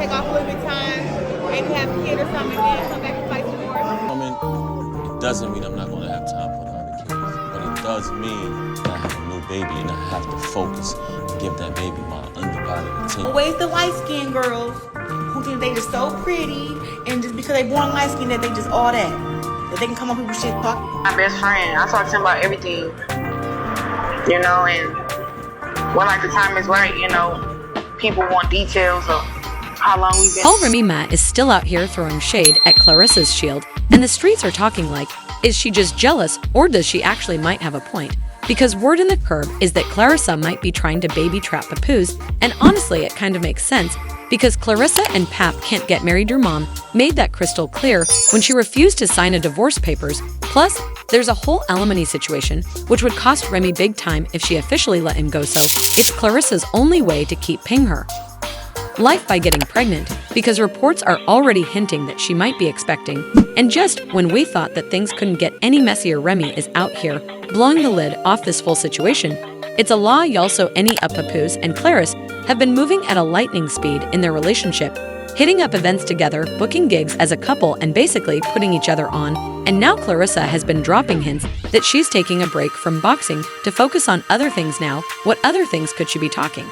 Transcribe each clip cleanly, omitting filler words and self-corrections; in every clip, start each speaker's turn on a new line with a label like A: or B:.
A: take off a little bit of time, maybe have a kid or something, and then come back and fight some more?
B: I mean, it doesn't mean I'm not going to have time for the other kids, but it does mean that I have a new baby and I have to focus and give that baby my undivided attention.
A: Always the light-skinned girls who think they just so pretty, and just because they born light-skinned that they just all that they can come on people's shit talk.
C: My best friend, I talk to him about everything, you know, and when like the time is right, you know, people want details of how long we've been.
D: All Remy Ma is still out here throwing shade at Claressa's shield, and the streets are talking like, is she just jealous, or does she actually might have a point? Because word in the curb is that Claressa might be trying to baby trap Papoose, and honestly it kind of makes sense, because Claressa and Pap can't get married. Her mom made that crystal clear when she refused to sign a divorce papers. Plus, there's a whole alimony situation, which would cost Remy big time if she officially let him go, so it's Claressa's only way to keep paying her life by getting pregnant, because reports are already hinting that she might be expecting. And just when we thought that things couldn't get any messier, Remy is out here blowing the lid off this full situation. It's a lie, y'all. So any of Papoose and Claressa have been moving at a lightning speed in their relationship, hitting up events together, booking gigs as a couple, and basically putting each other on. And now Claressa has been dropping hints that she's taking a break from boxing to focus on other things now. What other things could she be talking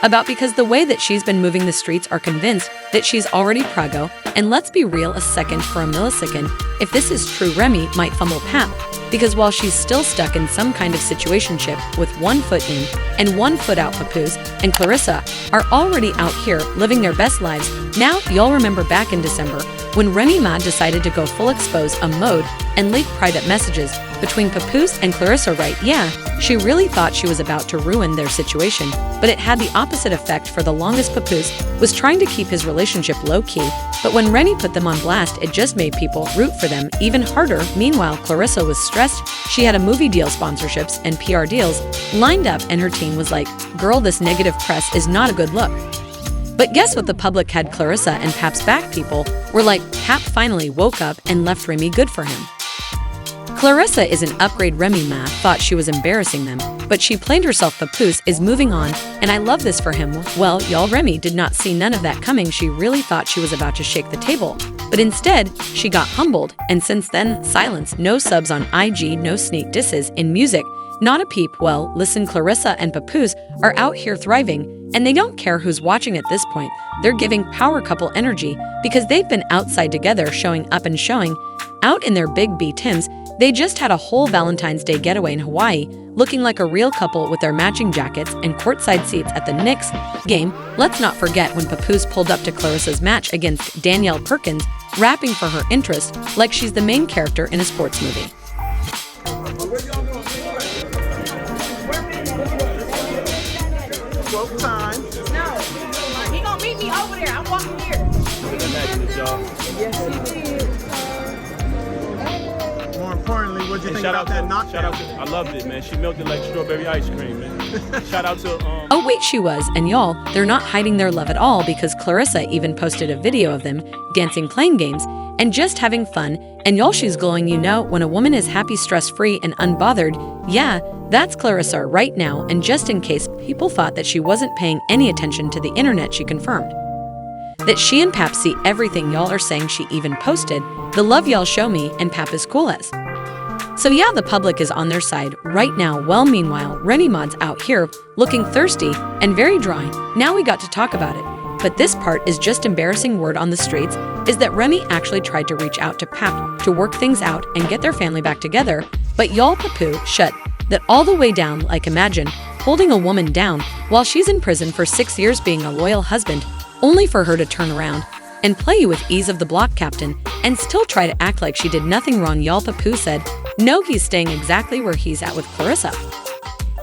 D: about? Because the way that she's been moving, the streets are convinced that she's already preggo. And let's be real a second for a millisecond, if this is true, Remy might fumble Pap, because while she's still stuck in some kind of situationship with 1 foot in and 1 foot out, Papoose and Claressa are already out here living their best lives. Now, y'all remember back in December when Remy Ma decided to go full expose a mode and leak private messages between Papoose and Claressa, right? Yeah, she really thought she was about to ruin their situation, but it had the opposite effect. For the longest, Papoose was trying to keep his relationship low-key, but when Remy put them on blast, it just made people root for them even harder. Meanwhile, Claressa was stressed. She had a movie deal, sponsorships, and PR deals lined up, and her team was like, girl, this negative press is not a good look. But guess what? The public had Claressa and Pap's back. People were like, Pap finally woke up and left Remy. Good for him. Claressa is an upgrade. Remy Ma thought she was embarrassing them, but she played herself. Papoose is moving on, and I love this for him. Well, y'all, Remy did not see none of that coming. She really thought she was about to shake the table, but instead, she got humbled, and since then, silence. No subs on IG, no sneak disses in music, not a peep. Well, listen, Claressa and Papoose are out here thriving, and they don't care who's watching at this point. They're giving power couple energy because they've been outside together, showing up and showing out in their big B Tims. They just had a whole Valentine's Day getaway in Hawaii, looking like a real couple with their matching jackets and courtside seats at the Knicks game. Let's not forget when Papoose pulled up to Claressa's match against Danielle Perkins, rapping for her interest like she's the main character in a sports movie.
A: Time. No, he gonna meet me over there. I'm walking here. Yes, he did.
E: More importantly, what'd you think
F: shout
E: about
F: out
E: that
F: to,
E: knockdown?
F: shout out to, I loved it, man. She milked it like strawberry ice cream, man. Shout out to
D: Oh wait, she was. And y'all, they're not hiding their love at all, because Claressa even posted a video of them dancing, playing games, and just having fun. And y'all, she's glowing. You know, when a woman is happy, stress-free, and unbothered, yeah, that's Claressa right now. And just in case people thought that she wasn't paying any attention to the internet, she confirmed that she and Pap see everything y'all are saying. She even posted, the love y'all show me, and Pap is cool as. So yeah, the public is on their side right now. Well, meanwhile, Remy Ma's out here looking thirsty and very dry. Now we got to talk about it. But this part is just embarrassing. Word on the streets is that Remy actually tried to reach out to Pap to work things out and get their family back together. But y'all, Papoose shut that all the way down. Like, imagine holding a woman down while she's in prison for 6 years, being a loyal husband, only for her to turn around and play you with ease of the block captain and still try to act like she did nothing wrong. Y'all, Papoose said, no, he's staying exactly where he's at with Claressa.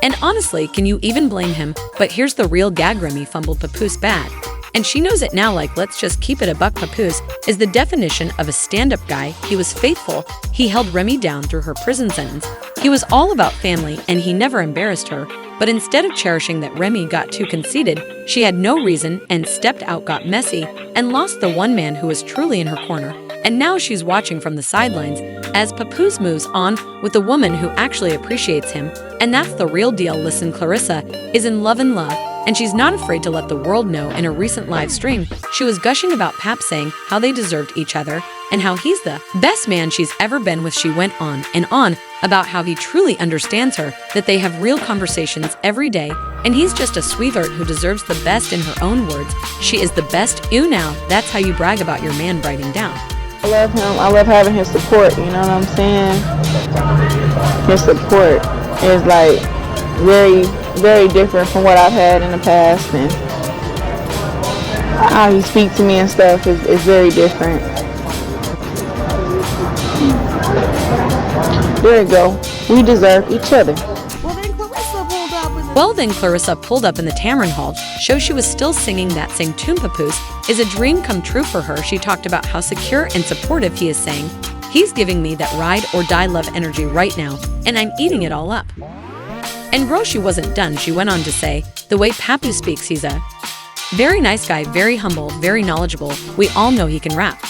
D: And honestly, can you even blame him? But here's the real gag. Remy fumbled Papoose bad, and she knows it now. Like, let's just keep it a buck. Papoose is the definition of a stand-up guy. He was faithful. He held Remy down through her prison sentence. He was all about family, and he never embarrassed her. But instead of cherishing that Remy got too conceited, she had no reason and stepped out, got messy, and lost the one man who was truly in her corner. And now she's watching from the sidelines as Papoose moves on with a woman who actually appreciates him. And that's the real deal. Listen, Claressa is in love and love. and she's not afraid to let the world know. In a recent live stream, she was gushing about Pap, saying how they deserved each other and how he's the best man she's ever been with. She went on and on about how he truly understands her, that they have real conversations every day, and he's just a sweetheart who deserves the best. In her own words, she is the best. Ew, now that's how you brag about your man. Writing down,
C: I love him. I love having his support, you know what I'm saying? His support is like very, very different from what I've had in the past, and how he speaks to me and stuff is very different. There you go. We deserve each other.
A: Well, then Claressa
D: Claressa
A: pulled up.
D: pulled up in the Tamron Hall, show she was still singing that same tune. Papoose is a dream come true for her. She talked about how secure and supportive he is, saying, he's giving me that ride or die love energy right now, and I'm eating it all up. And bro, she wasn't done. She went on to say, the way Papoose speaks, he's a very nice guy, very humble, very knowledgeable. We all know he can rap.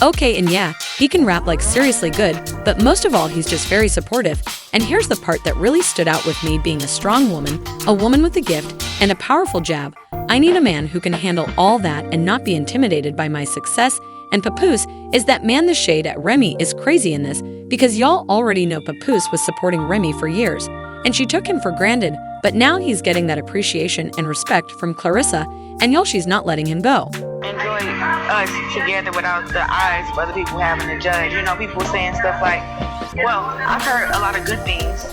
D: Okay, and yeah, he can rap like seriously good, but most of all, he's just very supportive. And here's the part that really stood out with me: being a strong woman, a woman with a gift, and a powerful jab. I need a man who can handle all that and not be intimidated by my success. And Papoose is that man. The shade at Remy is crazy in this, because y'all already know Papoose was supporting Remy for years, and she took him for granted, but now he's getting that appreciation and respect from Claressa, and y'all, she's not letting him go.
C: Enjoy us together without the eyes of other people having to judge. You know, people saying stuff like, well, I've heard a lot of good things,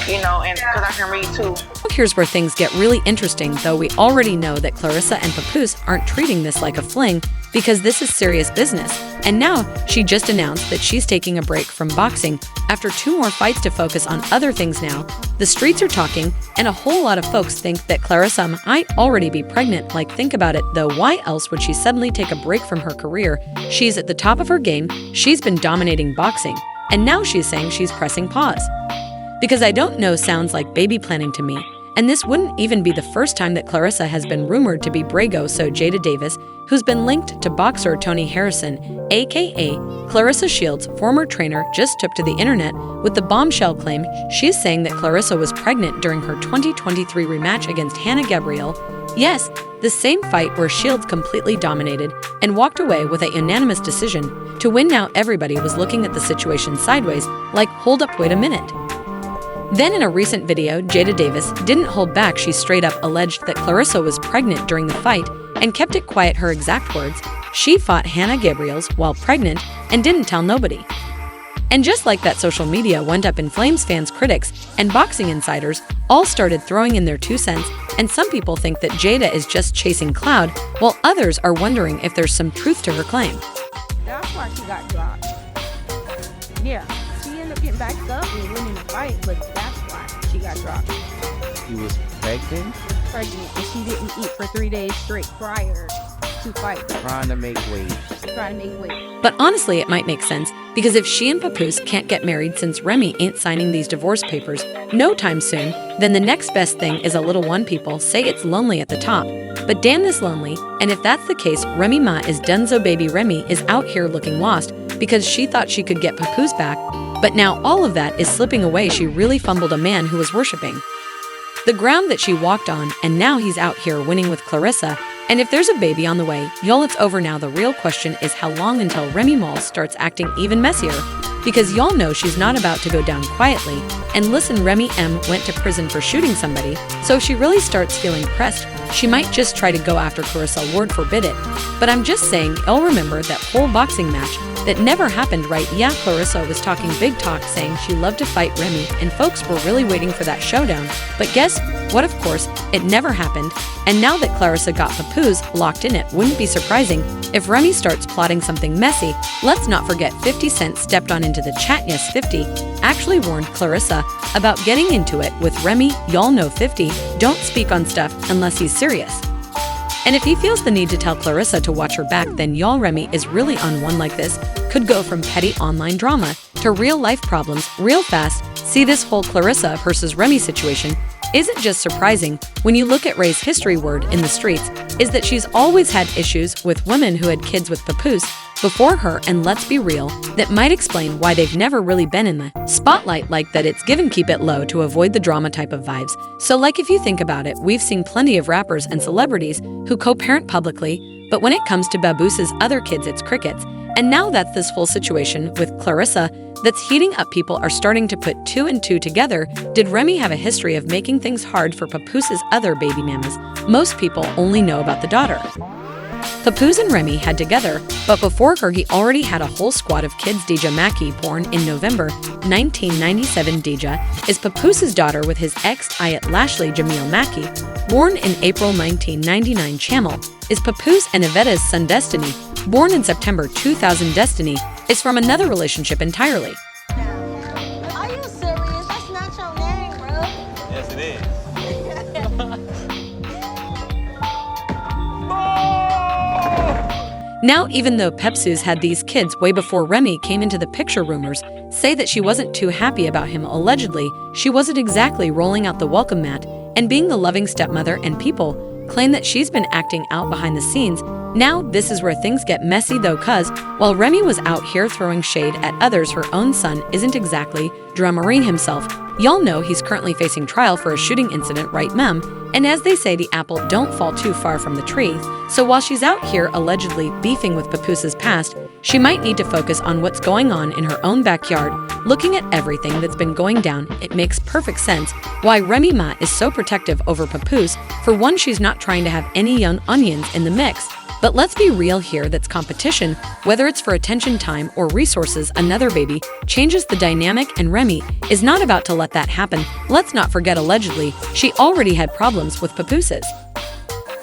C: you know, and because I can read too.
D: Here's where things get really interesting, though. We already know that Claressa and Papoose aren't treating this like a fling, because this is serious business. And now she just announced that she's taking a break from boxing after 2 more fights to focus on other things now. The streets are talking, and a whole lot of folks think that Claressa might already be pregnant. Like, think about it though, why else would she suddenly take a break from her career? She's at the top of her game, she's been dominating boxing, and now she's saying she's pressing pause. Because I don't know sounds like baby planning to me. And this wouldn't even be the first time that Claressa has been rumored to be Brago. So Jada Davis, who's been linked to boxer Tony Harrison, aka Claressa Shields' former trainer, just took to the internet with the bombshell claim. She's saying that Claressa was pregnant during her 2023 rematch against Hannah Gabriel. Yes, the same fight where Shields completely dominated and walked away with a unanimous decision to win. Now everybody was looking at the situation sideways, like, hold up, wait a minute. Then in a recent video, Jada Davis didn't hold back. She straight up alleged that Claressa was pregnant during the fight and kept it quiet. Her exact words: she fought Hannah Gabriel's while pregnant and didn't tell nobody. And just like that, social media went up in flames. Fans, critics, and boxing insiders all started throwing in their 2 cents, and some people think that Jada is just chasing cloud, while others are wondering if there's some truth to her claim.
E: That's why she got dropped. Yeah, she ended up getting back up and winning the fight, but that's why she got dropped.
G: She was pregnant,
E: And she didn't eat for 3 days straight prior to fight.
G: trying to make weight.
E: Trying to make weight.
D: But honestly, it might make sense, because if she and Papoose can't get married since Remy ain't signing these divorce papers no time soon, then the next best thing is a little one. People say it's lonely at the top, but damn this lonely. And if that's the case, Remy Ma is donezo. Baby Remy is out here looking lost because she thought she could get Papoose back, but now all of that is slipping away. She really fumbled a man who was worshiping the ground that she walked on, and now he's out here winning with Claressa. And if there's a baby on the way, y'all, it's over now. The real question is how long until Remy Ma starts acting even messier, because y'all know she's not about to go down quietly. And listen, Remy M went to prison for shooting somebody, so if she really starts feeling pressed, she might just try to go after Claressa. Lord forbid it. But I'm just saying, y'all remember that whole boxing match that never happened, right? Yeah, Claressa was talking big talk, saying she loved to fight Remy, and folks were really waiting for that showdown. But guess what? Of course, it never happened. And now that Claressa got Papoose locked in, it wouldn't be surprising if Remy starts plotting something messy. Let's not forget 50 Cent stepped on into the chat. Yes, 50 actually warned Claressa about getting into it with Remy. Y'all know 50 don't speak on stuff unless he's serious. And if he feels the need to tell Claressa to watch her back, then y'all, Remy is really on one. Like, this could go from petty online drama to real life problems real fast. See, this whole Claressa versus Remy situation isn't just surprising when you look at Ray's history. Word in the streets is that she's always had issues with women who had kids with Papoose before her, and let's be real, that might explain why they've never really been in the spotlight like that. It's given keep it low to avoid the drama type of vibes. So like if you think about it, we've seen plenty of rappers and celebrities who co-parent publicly, but when it comes to Papoose's other kids, it's crickets. And now that's this full situation with Claressa that's heating up. People are starting to put 2 and 2 together. Did Remy have a history of making things hard for Papoose's other baby mamas? Most people only know about the daughter. Papoose and Remy had together, but before her he already had a whole squad of kids. Deja Mackey, born in November 1997. Deja is Papoose's daughter with his ex Ayat Lashley. Jamil Mackey, born in April 1999. Chamel is Papoose and Ivetta's son. Destiny, born in September 2000. Destiny is from another relationship entirely.
H: Are you serious? That's not your name, bro.
B: Yes, it is.
D: Now, even though Papoose had these kids way before Remy came into the picture, rumors say that she wasn't too happy about him. Allegedly, she wasn't exactly rolling out the welcome mat and being the loving stepmother, and people claim that she's been acting out behind the scenes. Now, this is where things get messy though, cuz while Remy was out here throwing shade at others, her own son isn't exactly dramarine himself. Y'all know he's currently facing trial for a shooting incident, right mem? And as they say, the apple don't fall too far from the tree. So while she's out here allegedly beefing with Papoose's past, she might need to focus on what's going on in her own backyard. Looking at everything that's been going down, it makes perfect sense why Remy Ma is so protective over Papoose. For one, she's not trying to have any young onions in the mix. But let's be real here, that's competition, whether it's for attention, time, or resources. Another baby changes the dynamic, and Remy is not about to let that happen. Let's not forget, allegedly, she already had problems with Papoose's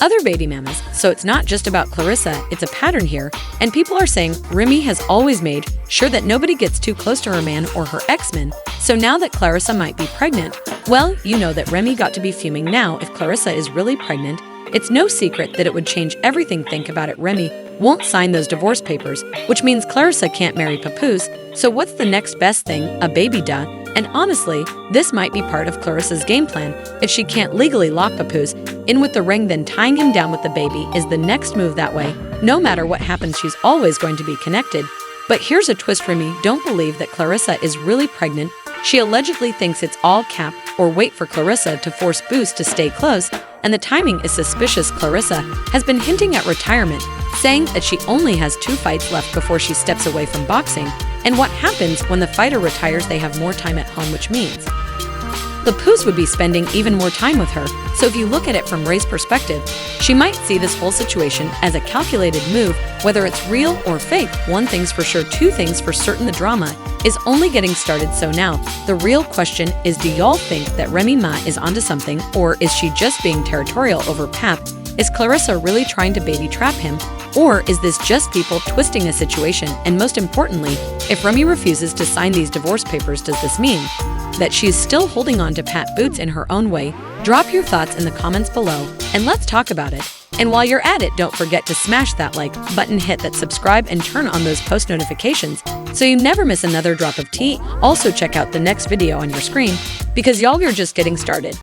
D: other baby mamas. So it's not just about Claressa, it's a pattern here, and people are saying Remy has always made sure that nobody gets too close to her man or her ex-men. So now that Claressa might be pregnant, well, you know that Remy got to be fuming now. If Claressa is really pregnant, it's no secret that it would change everything. Think about it, Remy won't sign those divorce papers, which means Claressa can't marry Papoose. So what's the next best thing? A baby, duh. And honestly, this might be part of Claressa's game plan. If she can't legally lock Papoose in with the ring, then tying him down with the baby is the next move. That way, no matter what happens, she's always going to be connected. But here's a twist. Remy don't believe that Claressa is really pregnant. She allegedly thinks it's all cap or wait for Claressa to force Boost to stay close, and the timing is suspicious. Claressa has been hinting at retirement, saying that she only has 2 fights left before she steps away from boxing. And what happens when the fighter retires? They have more time at home, which means Papoose would be spending even more time with her. So if you look at it from Ray's perspective, she might see this whole situation as a calculated move, whether it's real or fake. One thing's for sure, 2 things for certain: the drama is only getting started. So now, the real question is, do y'all think that Remy Ma is onto something, or is she just being territorial over Pap? Is Claressa really trying to baby trap him? Or is this just people twisting a situation? And most importantly, if Remy refuses to sign these divorce papers, does this mean that she's still holding on to Pat Boots in her own way? Drop your thoughts in the comments below, and let's talk about it. And while you're at it, don't forget to smash that like button, hit that subscribe, and turn on those post notifications so you never miss another drop of tea. Also check out the next video on your screen, because y'all, you're just getting started.